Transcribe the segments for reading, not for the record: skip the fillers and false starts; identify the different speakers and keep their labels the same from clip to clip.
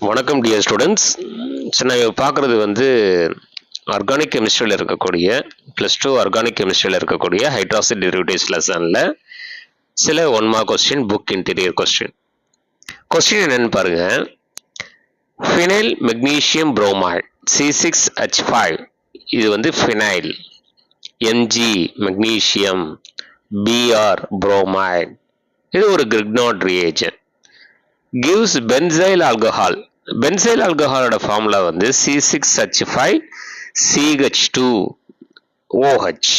Speaker 1: வணக்கம் dear students. நான் பார்க்குறது வந்து ஆர்கானிக் கெமிஸ்ட்ரியில் இருக்கக்கூடிய +2 ஆர்கானிக் கெமிஸ்ட்ரியில் இருக்கக்கூடிய ஹைட்ராக்சைடு டெரிவேட்டிவ்ஸ் லெசனில் சில 1 mark question, book interior question. Question என்னன்னு பாருங்க. ஃபினைல் மெக்னீசியம் புரோமைடு C6H5 இது வந்து phenyl, Mg magnesium, Br bromide, இது ஒரு Grignard reagent. gives benzyl alcohol. benzyl alcohol ஓட ஃபார்முலா வந்து C6H5CH2OH.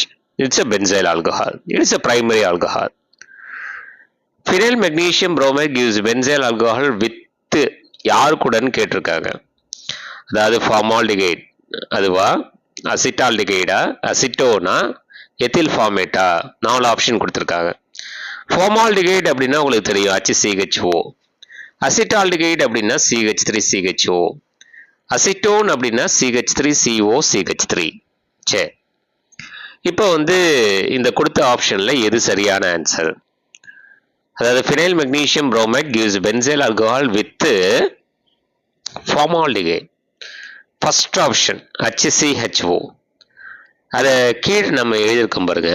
Speaker 1: it's a benzyl alcohol. it's a primary alcohol. phenyl magnesium bromide gives benzyl alcohol with யார் கூடன்னு கேட்டிருக்காங்க. அதாவது ஃபார்மால்டிகைட் அதுவா, அசிட்டால்டிகைடா, அசிட்டோனா, எத்தில் ஃபார்மேட்டா, 4 ஆப்ஷன் கொடுத்துருக்காங்க. ஃபார்மால்டிகைட் அப்படின்னா உங்களுக்கு தெரியும் HCHO, அசிட்டால்டிகைட் அப்படின்னா CH3CHO, அசிட்டோன் அப்படின்னா CH3COCH3. சரி, இப்போ வந்து இந்த கொடுத்த ஆப்ஷன்ல எது சரியான ஆன்சர்? அதாவது phenyl magnesium bromide gives benzyl alcohol with formaldehyde. First option HCHO. அதை கீழே நம்ம எழுதியிருக்கோம் பாருங்க.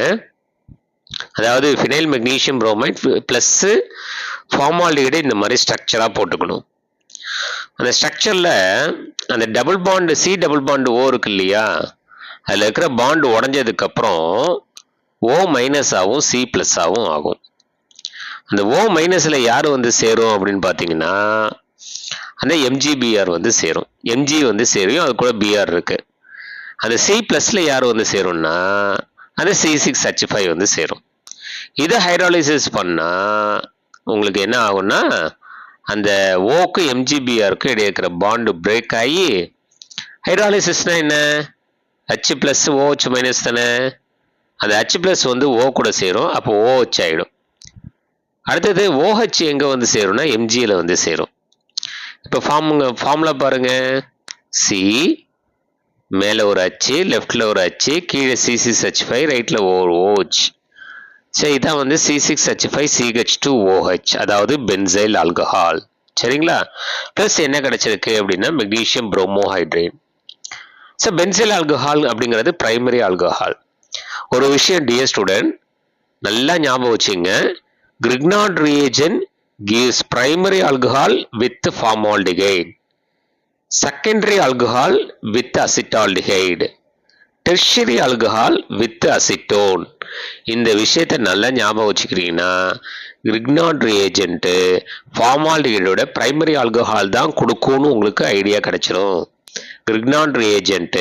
Speaker 1: அதாவது ஃபினைல் மெக்னீசியம் புரோமைட் பிளஸ் ஃபார்மால்டிகைடை இந்த மாதிரி ஸ்ட்ரக்சராக போட்டுக்கணும். அந்த ஸ்ட்ரக்சரில் அந்த double bond C double bond O இருக்கு இல்லையா, அதில் இருக்கிற பாண்டு உடஞ்சதுக்கப்புறம் O மைனஸாகவும் C ப்ளஸ்ஸாகவும் ஆகும். அந்த O மைனஸில் யார் வந்து சேரும் அப்படின்னு பார்த்தீங்கன்னா அந்த MgBr வந்து சேரும். Mg வந்து சேரும், அது கூட Br இருக்கு. அந்த C ப்ளஸில் யார் வந்து சேரும்னா அந்த C6H5 வந்து சேரும். இதை ஹைட்ராலிசிஸ் பண்ணால் உங்களுக்கு என்ன ஆகும்னா அந்த ஓக்கு MgBrக்கு இடையே இருக்கிற பாண்டு பிரேக் ஆகி, ஹைட்ராலிசிஸ்னா என்ன, H ப்ளஸ் OH மைனஸ் தானே, அந்த H ப்ளஸ் வந்து O கூட சேரும், அப்போ OH ஆகிடும். அடுத்தது OH எங்கே வந்து சேரும்னா Mgல வந்து சேரும். இப்போ ஃபார்முலா பாருங்க. C மேலே ஒரு H, லெஃப்டில் ஒரு H, கீழே C6H5, ரைட்டில் ஒரு OH. சரி, இதான் வந்து C6H5CH2OH, அதாவது பென்சைல் ஆல்கஹால். சரிங்களா? ப்ளஸ் என்ன கிடைச்சிருக்கு அப்படின்னா மெக்னீசியம் புரோமோஹைட்ரேட். ஸோ பென்சைல் ஆல்கஹால் அப்படிங்கிறது பிரைமரி ஆல்கஹால். ஒரு விஷயம் டியர் ஸ்டூடெண்ட், நல்லா ஞாபகம் வச்சுங்க. Grignard reagent gives primary alcohol with formaldehyde, secondary alcohol with acetaldehyde, tertiary alcohol with acetone. இந்த விஷயத்தை நல்லா ஞாபகம் வச்சுக்கிறீங்கன்னா கிரிக்னாட் ரியேஜென்ட் ஃபார்மால்டிகைடோட பிரைமரி ஆல்கஹால் தான் கொடுக்கும்னு உங்களுக்கு ஐடியா கிடைச்சிடும். கிரிக்னாட் ரியேஜென்ட்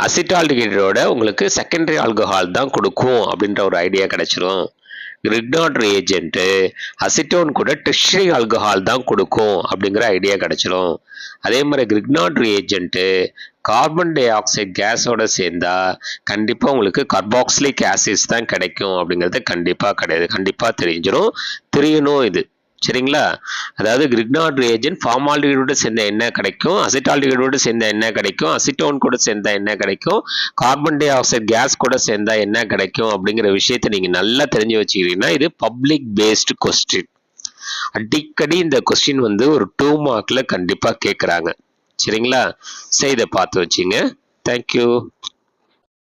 Speaker 1: அசிட்டால்டிகைடோட உங்களுக்கு செகண்டரி ஆல்கஹால் தான் கொடுக்கும் அப்படின்ற ஒரு ஐடியா கிடைச்சிடும். கிரிக்னாட் ரியேஜென்ட் அசிட்டோன் கூட டெர்ஷியரி ஆல்கஹால் தான் கொடுக்கும் அப்படிங்கிற ஐடியா கிடைச்சிடும். அதே மாதிரி Grignard reagent carbon dioxide கேஸோட சேர்ந்தா கண்டிப்பாக உங்களுக்கு கார்பாக்சிலிக் ஆசிட்ஸ் தான் கிடைக்கும் அப்படிங்கிறது கண்டிப்பாக கிடையாது. கண்டிப்பாக தெரியணும் இது. சரிங்களா? அதாவது கிரிக்னாட் ரியேஜென்ட் ஃபார்மால்டிகைடோட சேர்ந்த என்ன கிடைக்கும், அசிட்டால்டிகைடோட சேர்ந்த என்ன கிடைக்கும், அசிட்டோன் கூட சேர்ந்தா என்ன கிடைக்கும், கார்பன் டை ஆக்சைடு கேஸ் கூட சேர்ந்தா என்ன கிடைக்கும் அப்படிங்கிற விஷயத்தை நீங்க நல்லா தெரிஞ்சு வச்சுக்கிறீங்கன்னா இது பப்ளிக் பேஸ்டு கொஸ்டின். அடிக்கடி இந்த கொஸ்டின் வந்து ஒரு 2 மார்க்ல கண்டிப்பா கேட்குறாங்க. சரிங்களா? சரி, இதை பார்த்து வச்சுங்க. தேங்க்யூ.